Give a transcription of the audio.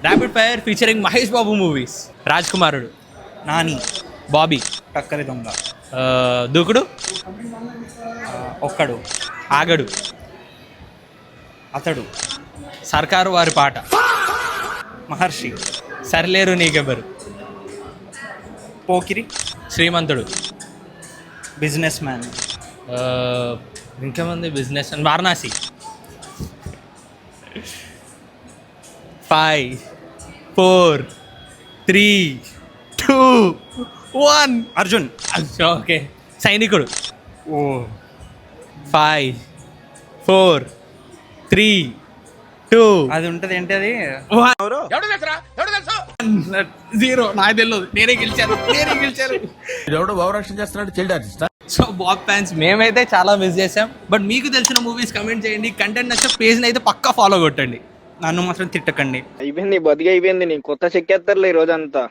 Rapid fire featuring Mahesh Babu movies. Raj కుమారుడు, నాని, బాబీ, టక్కరి దొంగ, దూకుడు, ఒక్కడు, ఆగడు, అతడు, సర్కారు వారి పాట, మహర్షి, సరిలేరు నీకెవ్వరు, పోకిరి, శ్రీమంతుడు, బిజినెస్ మ్యాన్, ఇంకేమంది business and Varanasi. 5 4 3 2 1. Arjun. Okay, Sainikudu. ఓ 5 4 3 2 అది ఉంటుంది ఏంటి అది 0. నాకు తెలియదు, నేనే గెలిచాను. ఎవడో భావరక్షణ చేస్తున్నాడు, child artist. So Bob fans మేమైతే చాలా మిస్ చేసాం. బట్ మీకు తెలిసిన మూవీస్ కమెంట్ చేయండి. కంటెంట్ నచ్చే పేజ్ని అయితే పక్కా ఫాలో కొట్టండి. నన్ను మాత్రం తిట్టకండి. అయిపోయింది, బతికి అయిపోయింది. నీ కొత్త చెక్కేస్తారులే ఈ రోజంతా.